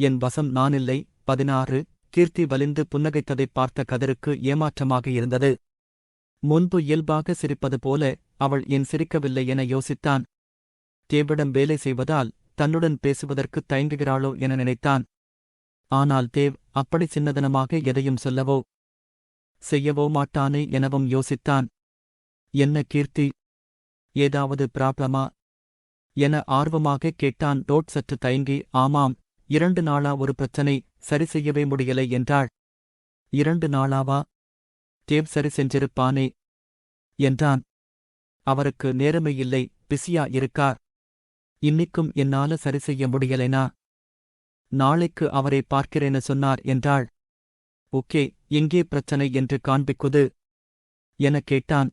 என் வசம் நானில்லை. 16 கீர்த்தி வலிந்து புன்னகைத்ததைப் பார்த்த கதிருக்கு ஏமாற்றமாக இருந்தது. முன்பு இயல்பாக சிரிப்பது போல அவள் ஏன் சிரிக்கவில்லை என யோசித்தான். தேவிடம் வேலை செய்வதால் தன்னுடன் பேசுவதற்குத் தயங்குகிறாளோ என நினைத்தான். ஆனால் தேவ் அப்படி சின்னதனமாக எதையும் சொல்லவோ செய்யவோ மாட்டானே எனவும் யோசித்தான். என்ன கீர்த்தி, ஏதாவது ப்ராப்ளமா என ஆர்வமாக கேட்டான். டோட் சற்று தயங்கி, ஆமாம், 2 நாளா ஒரு பிரச்சனை, சரி செய்யவே முடியலை என்றாள். 2 நாளாவா? தேவ் சரி செஞ்சிருப்பானே என்றான். அவருக்கு நேரமே இல்லை, பிஸியா இருக்கார். இன்னிக்கும் என்னால சரி செய்ய முடியலைனா நாளைக்கு அவரை பார்க்கிறேன்னு சொன்னார் என்றாள். ஓகே, எங்கே பிரச்சனை என்று காண்பிக்குது என கேட்டான்.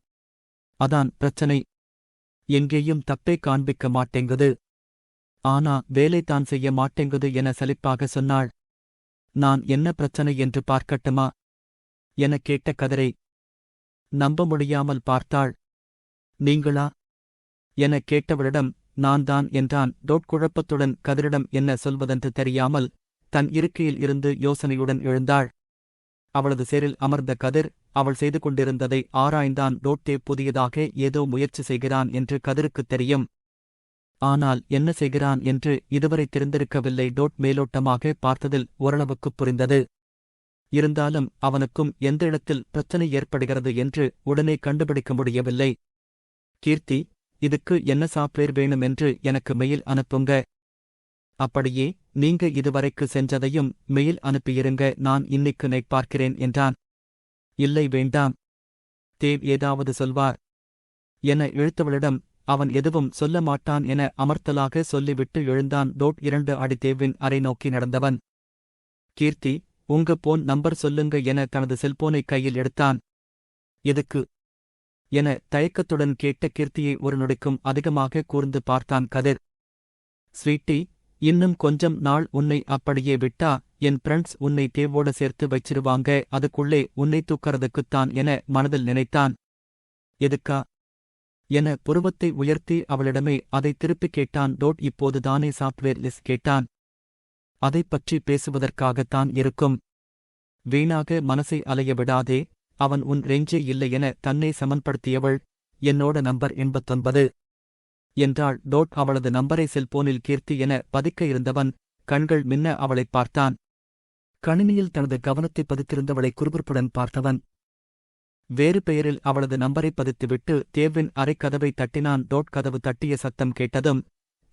அதான் பிரச்சனை, எங்கேயும் தப்பே காண்பிக்க மாட்டேங்குது. ஆனா வேலைதான் செய்ய மாட்டேங்குது என சலிப்பாக சொன்னாள். நான் என்ன பிரச்சனை என்று பார்க்கட்டுமா என கேட்ட கதிரை நம்ப முடியாமல் பார்த்தாள். நீங்களா என கேட்டவளிடம் நான் தான் என்றான். டோட் குழப்பத்துடன் கதிரிடம் என்ன சொல்வதென்று தெரியாமல் தன் இருக்கையில் இருந்து யோசனையுடன் எழுந்தாள். அவளது சேரில் அமர்ந்த கதிர் அவள் செய்து கொண்டிருந்ததை ஆராய்ந்தான். டோட்டே புதியதாக ஏதோ முயற்சி செய்கிறான் என்று கதிருக்குத் தெரியும். ஆனால் என்ன செய்கிறான் என்று இதுவரை தெரிந்திருக்கவில்லை. டோட் மேலோட்டமாக பார்த்ததில் ஓரளவுக்குப் புரிந்தது. இருந்தாலும் அவனுக்கும் எந்த இடத்தில் பிரச்சனை ஏற்படுகிறது என்று உடனே கண்டுபிடிக்க முடியவில்லை. கீர்த்தி, இதுக்கு என்ன சாப்ட்வேர் வேணும் என்று எனக்கு மெயில் அனுப்புங்க. அப்படியே நீங்க இதுவரைக்கு செஞ்சதையும் மெயில் அனுப்பியிருங்க, நான் இன்னைக்கு நைட் பார்க்கிறேன் என்றான். இல்லை வேண்டாம், தேவ் ஏதாவது சொல்வார் என இழுத்தவளிடம் அவன் எதுவும் சொல்ல மாட்டான் என அமர்த்தலாக சொல்லிவிட்டு எழுந்தான். டோட் 2 அடி தேவின் அறை நோக்கி நடந்தவன். கீர்த்தி, உங்க போன் நம்பர் சொல்லுங்க என தனது செல்போனை கையில் எடுத்தான். எதுக்கு என தயக்கத்துடன் கேட்ட கீர்த்தியை ஒரு நொடிக்கும் அதிகமாக கூர்ந்து பார்த்தான் கதிர். ஸ்வீட்டி, இன்னும் கொஞ்சம் நாள் உன்னை அப்படியே விட்டா என் ஃப்ரெண்ட்ஸ் உன்னை தேவோட சேர்த்து வச்சிருவாங்க, அதுக்குள்ளே உன்னை தூக்கறதுக்குத்தான் என மனதில் நினைத்தான். எதுக்கா என புருவத்தை உயர்த்தி அவளிடமே அதை திருப்பிக் கேட்டான். டோட் இப்போதுதானே சாப்ட்வேர் லிஸ்ட் கேட்டான். அதைப் பற்றி பேசுவதற்காகத்தான் இருக்கும். வீணாக மனசை அலைய விடாதே, அவன் உன் ரெஞ்சே இல்லை என தன்னை சமன்படுத்தியவள். என்னோட நம்பர் 89 என்றாள். டோட் அவளது நம்பரை செல்போனில் கீர்த்தி என பதிக்க இருந்தவன் கண்கள் மின்ன அவளைப் பார்த்தான். கணினியில் தனது கவனத்தை பதித்திருந்தவளை குறுகுறுப்புடன் பார்த்தவன் வேறு பெயரில் அவளது நம்பரை பதித்துவிட்டு தேவின் அறைக்கதவை தட்டினான். டோட் கதவு தட்டிய சத்தம் கேட்டதும்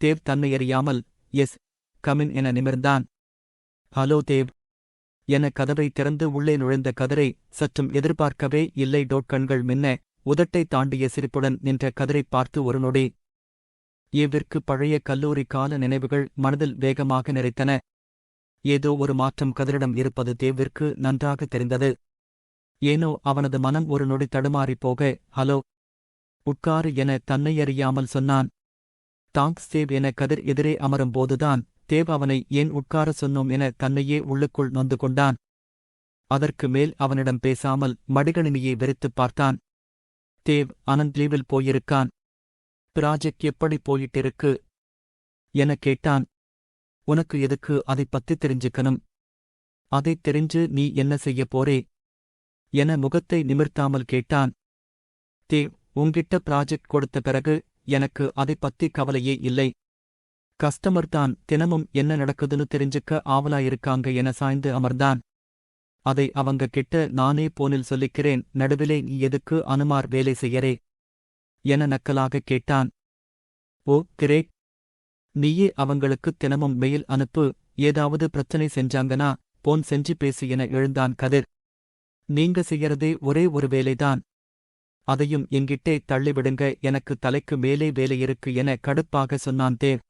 தேவ் தன்னையறியாமல் எஸ் கமின் என நிமிர்ந்தான். ஹலோ தேவ் என கதவை திறந்து உள்ளே நுழைந்த கதிரை சற்றும் எதிர்பார்க்கவே இல்லை. டோட் கண்கள் மின்ன உதட்டை தாண்டிய சிரிப்புடன் நின்ற கதிரைப் பார்த்து ஒரு நொடி ஏவிற்கு பழைய கல்லூரி கால நினைவுகள் மனதில் வேகமாக நிறைத்தன. ஏதோ ஒரு மாற்றம் கதிரிடம் இருப்பது தேவிற்கு நன்றாக தெரிந்தது. ஏனோ அவனது மனம் ஒரு நொடி தடுமாறிப் போக, ஹலோ உட்காரு என தன்னையறியாமல் சொன்னான். தாங்க்ஸ் தேவ் என கதிர் எதிரே அமரும்போதுதான் தேவ் அவனை ஏன் உட்கார சொன்னோம் என தன்னையே உள்ளுக்குள் நொந்து கொண்டான். அதற்கு மேல் அவனிடம் பேசாமல் மடிகணினியை வெறித்துப் பார்த்தான். தேவ் அனந்த் லீவில் போயிருக்கான். ப்ராஜெக்ட் எப்படி போயிட்டிருக்கு என கேட்டான். உனக்கு எதுக்கு அதைப் பத்தி தெரிஞ்சுக்கணும்? அதைத் தெரிஞ்சு நீ என்ன செய்ய போறே என முகத்தை நிமிர்த்தாமல் கேட்டான். தேவ், உங்கிட்ட ப்ராஜெக்ட் கொடுத்த பிறகு எனக்கு அதைப் பத்தி கவலையே இல்லை. கஸ்டமர் தான் தினமும் என்ன நடக்குதுன்னு தெரிஞ்சுக்க ஆவலாயிருக்காங்க என சாய்ந்து அமர்ந்தான். அதை அவங்க கிட்ட நானே போனில் சொல்லிக்கிறேன், நடுவிலே நீ எதுக்கு அனுமார் வேலை செய்யறே என நக்கலாகக் கேட்டான். ஓ கிரேட், நீயே அவங்களுக்குத் தினமும் மெயில் அனுப்பு, ஏதாவது பிரச்சனை செஞ்சாங்கனா போன் செஞ்சு பேசு என எழுந்தான் கதிர். நீங்க செய்யறதே ஒரே ஒரு வேலைதான், அதையும் எங்கிட்டே தள்ளிவிடுங்க, எனக்கு தலைக்கு மேலே வேலையிருக்கு என கடுப்பாக சொன்னான் தேவ்.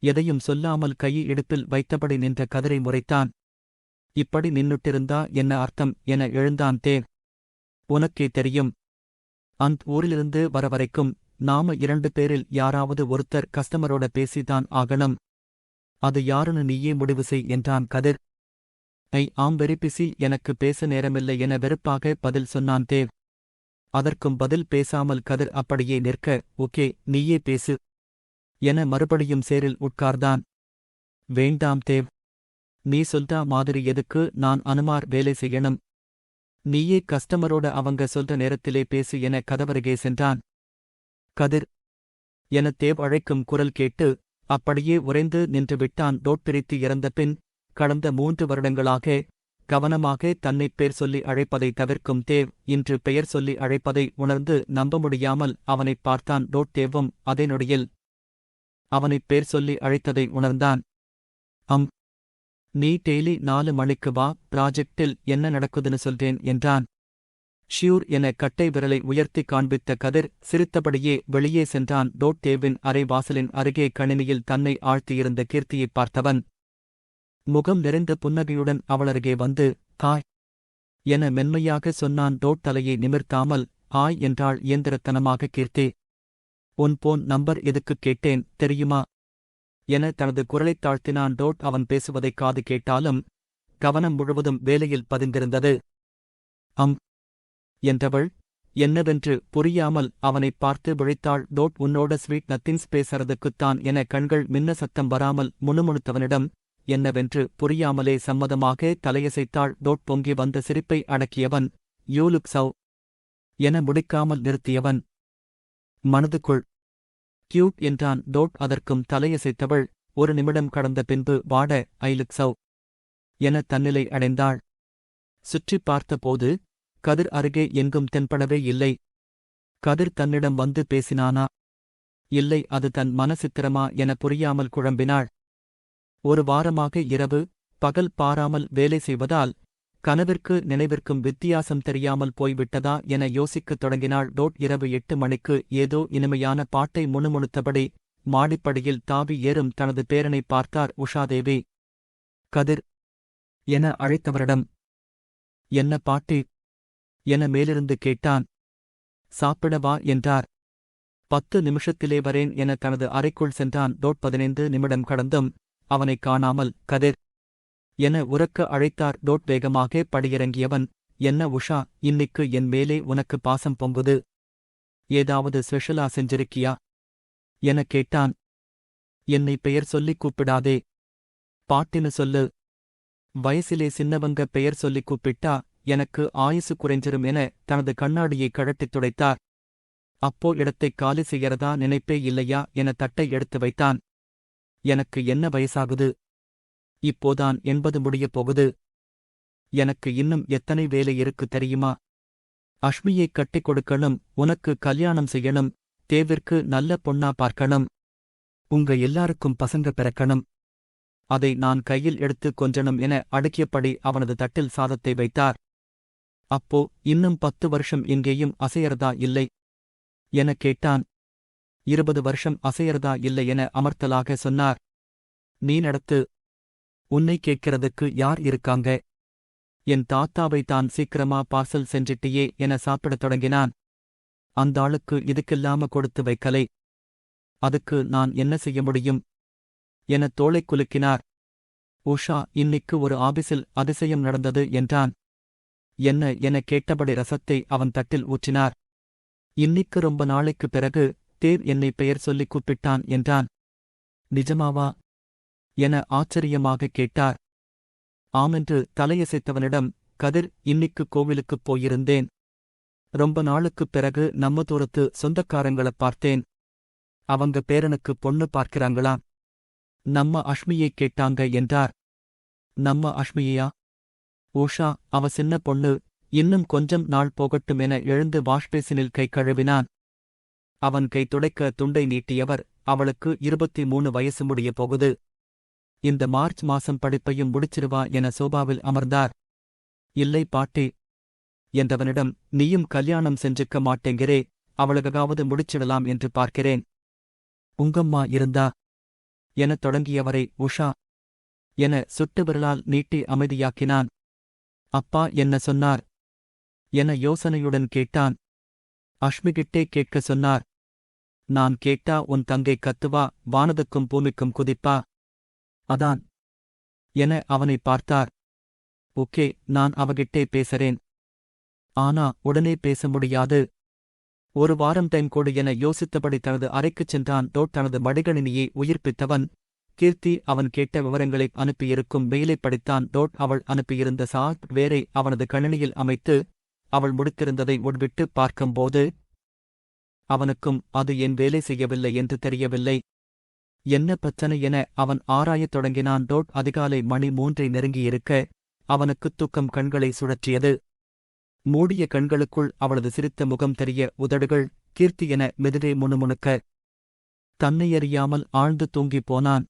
எதையும் சொல்லாமல் கையை இடுப்பில் வைத்தபடி நின்ற கதிரை முறைத்தான். இப்படி நின்னுட்டிருந்தா என்ன அர்த்தம் என எழுந்தான் தேவ். உனக்கே தெரியும், அந்த ஊரிலிருந்து வர வரைக்கும் நாம 2 பேரில் யாராவது ஒருத்தர் கஸ்டமரோட பேசிதான் ஆகணும். அது யாருன்னு நீயே முடிவு செய் என்றான் கதிர். ஐ ஆம் வெரி பிஸி, எனக்கு பேச நேரமில்லை என வெறுப்பாக பதில் சொன்னான் தேவ். அதற்கும் பதில் பேசாமல் கதிர் அப்படியே நிற்க, ஓகே நீயே பேசு என மறுபடியும் சேரில் உட்கார்ந்தான். வேண்டாம் தேவ், நீ சொல்றா மாதிரி எதுக்கு நான் அனுமார் வேலை செய்யணும்? நீயே கஸ்டமரோட அவங்க சொல்ற நேரத்திலே பேசு என கதவருகே சென்றான். கதிர் என தேவ் அழைக்கும் குரல் கேட்டு அப்படியே உறைந்து நின்று விட்டான். பிரித்து இறந்த பின் கடந்த 3 வருடங்களாக கவனமாக தன்னைப் பேர் சொல்லி அழைப்பதை தவிர்க்கும் தேவ் இன்று பெயர் சொல்லி அழைப்பதை உணர்ந்து நம்ப முடியாமல் அவனைப் பார்த்தான். தேவும் அதே நொடியில் அவனைப் பேர் சொல்லி அழைத்ததை உணர்ந்தான். நீ டெய்லி 4 மணிக்கு வா, ப்ராஜெக்டில் என்ன நடக்குதுன்னு சொல்றேன் என்றான். ஷியூர் என கட்டை விரலை உயர்த்தி காண்பித்த கதிர் சிரித்தபடியே வெளியே சென்றான். தேவின் அறை வாசலின் அருகே கணினியில் தன்னை ஆழ்த்தியிருந்த கீர்த்தியைப் பார்த்தவன் முகம் நிறைந்த புன்னகையுடன் அவளருகே வந்து காய் என மென்மையாக சொன்னான். தலையை நிமிர்த்தாமல் ஆய் என்றாள் இயந்திரத்தனமாக கீர்த்தி. உன் போன் நம்பர் எதுக்குக் கேட்டேன் தெரியுமா என தனது குரலைத் தாழ்த்தினான். அவன் பேசுவதைக் காது கேட்டாலும் கவனம் முழுவதும் வேலையில் பதிந்திருந்தது. என்றவள் என்னவென்று புரியாமல் அவனைப் பார்த்து விழித்தாள். உன்னோட ஸ்வீட் நத்திங்ஸ் பேசறதுக்குத்தான் என கண்கள் மின்ன சத்தம் வராமல் முணுமுணுத்தவனிடம் என்னவென்று புரியாமலே சம்மதமாக தலையசைத்தாள். பொங்கி வந்த சிரிப்பை அடக்கியவன் யூ லுக் சவ் என முடிக்காமல் நிறுத்தியவன் மனதுக்குள் கியூட் என்றான். அதற்கும் தலையசைத்தவள் ஒரு நிமிடம் கடந்த பின்பு வாட ஐ லுக் சவ் என தன்னிலை அடைந்தாள். சுற்றிப் பார்த்தபோது கதிர் அருகே எங்கும் தென்படவே இல்லை. கதிர் தன்னிடம் வந்து பேசினானா இல்லை அது தன் மனசித்திரமா என புரியாமல் குழம்பினாள். ஒரு வாரமாக இரவு பகல் பாராமல் வேலை செய்வதால் கனவிற்கு நினைவிற்கும் வித்தியாசம் தெரியாமல் போய்விட்டதா என யோசிக்கத் தொடங்கினாள். இரவு 8 மணிக்கு ஏதோ இனிமையான பாட்டை முணுமுணுத்தபடி மாடிப்படியில் தாவி ஏறும் தனது பேரனைப் பார்த்தார் உஷாதேவி. கதிர் என அழைத்தவரிடம் என்ன பாட்டி என மேலிருந்து கேட்டான். சாப்பிட வா என்றார். 10 நிமிஷத்திலே வரேன் என தனது அறைக்குள் சென்றான். 15 நிமிடம் கடந்தும் அவனைக் காணாமல் கதிர் என உரக்க அழைத்தார். வேகமாக படியிறங்கியவன் என்ன உஷா, இன்னிக்கு என் மேலே உனக்கு பாசம் பொங்குது, ஏதாவது ஸ்பெஷலா செஞ்சிருக்கியா என கேட்டான். என்னை பெயர் சொல்லிக் கூப்பிடாதே, பாட்டின்னு சொல்லு. வயசிலே சின்னவங்க பெயர் சொல்லிக் கூப்பிட்டா எனக்கு ஆயுசு குறைஞ்சிரும் என தனது கண்ணாடியை கழட்டித் துடைத்தார். அப்போ இடத்தைக் காலி செய்யறதா நினைப்பே இல்லையா என தட்டை எடுத்து வைத்தான். எனக்கு என்ன வயசாகுது, இப்போதான் 80 முடியப் போகுது. எனக்கு இன்னும் எத்தனை வேலை இருக்கு தெரியுமா? அஷ்மியைக் கட்டிக் கொடுக்கணும், உனக்கு கல்யாணம் செய்யணும், தேவிற்கு நல்ல பொண்ணா பார்க்கணும், உங்க எல்லாருக்கும் பசங்க பிறக்கணும், அதை நான் கையில் எடுத்து கொஞ்சணும் என அடுக்கியபடி அவனது தட்டில் சாதத்தை வைத்தார். அப்போ இன்னும் 10 வருஷம் இங்கேயும் அசையறதா இல்லை என கேட்டான். 20 வருஷம் அசையறதா இல்லை என அமர்த்தலாக சொன்னார். நீ நடத்து, உன்னை கேட்கிறதுக்கு யார் இருக்காங்க? என் தாத்தாவை தான் சீக்கிரமா பார்சல் செஞ்சிட்டியே என சாப்பிடத் தொடங்கினான். அந்தாளுக்கு இதுக்கில்லாம கொடுத்து வைக்கலை, அதுக்கு நான் என்ன செய்ய முடியும் என தோளைக் குலுக்கினார். உஷா இன்னிக்கு ஒரு ஆபிஸில் அதிசயம் நடந்தது என்றான். என்ன என கேட்டபடி ரசத்தை அவன் தட்டில் ஊற்றினார். இன்னிக்கு ரொம்ப நாளைக்குப் பிறகு தேவ் என்னை பெயர் சொல்லிக் கூப்பிட்டான் என்றான். நிஜமாவா என ஆச்சரியமாக கேட்டார். ஆமென்று தலையசைத்தவனிடம் கதிர் இன்னிக்கு கோவிலுக்குப் போயிருந்தேன். ரொம்ப நாளுக்குப் பிறகு நம்ம தூரத்து சொந்தக்காரங்களப் பார்த்தேன். அவங்க பேரனுக்கு பொண்ணு பார்க்கிறாங்களா, நம்ம அஷ்மியைக் கேட்டாங்க என்றார். நம்ம அஷ்மியா? உஷா, அவ சின்ன பொண்ணு, இன்னும் கொஞ்சம் நாள் போகட்டும் என எழுந்து வாஷ்பேசினில் கை கழுவினான். அவன் கை துடைக்க துண்டை நீட்டியவர் அவளுக்கு 23 வயசு முடிய போகுது, இந்த மார்ச் மாசம் படிப்பையும் முடிச்சிருவா என சோபாவில் அமர்ந்தார். இல்லை பாட்டி என்றவனிடம் நீயும் கல்யாணம் செஞ்சுக்க மாட்டேங்கிறே, அவளுக்காவது முடிச்சிடலாம் என்று பார்க்கிறேன். உங்கம்மா இருந்தா எனத் தொடங்கியவரை உஷா என சுட்டு விரலால் நீட்டி அமைதியாக்கினான். அப்பா என்ன சொன்னார் என யோசனையுடன் கேட்டான். அஷ்மிகிட்டே கேட்க சொன்னார். நான் கேட்டா உன் தங்கை கத்துவா, வானதுக்கும் பூமிக்கும் குதிப்பா, அதான் என அவனை பார்த்தார். ஓகே, நான் அவகிட்டே பேசறேன். ஆனா உடனே பேச முடியாது, ஒரு வாரம் டைம் கொடு என யோசித்தபடி தனது அறைக்குச் சென்றான். தனது மடிகணினியை உயிர்ப்பித்தவன் கீர்த்தி அவன் கேட்ட விவரங்களை அனுப்பியிருக்கும் மெயிலை படித்தான். அவள் அனுப்பியிருந்த சாஃப்ட்வேரை அவனது கணினியில் அமைத்து அவள் முடித்திருந்ததை உட்விட்டு பார்க்கும்போது அவனுக்கும் அது ஏன் வேலை செய்யவில்லை என்று தெரியவில்லை. என்ன பிரச்சனை என அவன் ஆராயத் தொடங்கினான். அதிகாலை மணி 3 நெருங்கியிருக்க அவனுக்குத் தூக்கம் கண்களை சுழற்றியது. மூடிய கண்களுக்குள் அவளது சிரித்த முகம் தெரிய, உதடுகள் கீர்த்தி என மெதுவே முணுமுணுக்க தன்னையறியாமல் ஆழ்ந்து தூங்கிப் போனான்.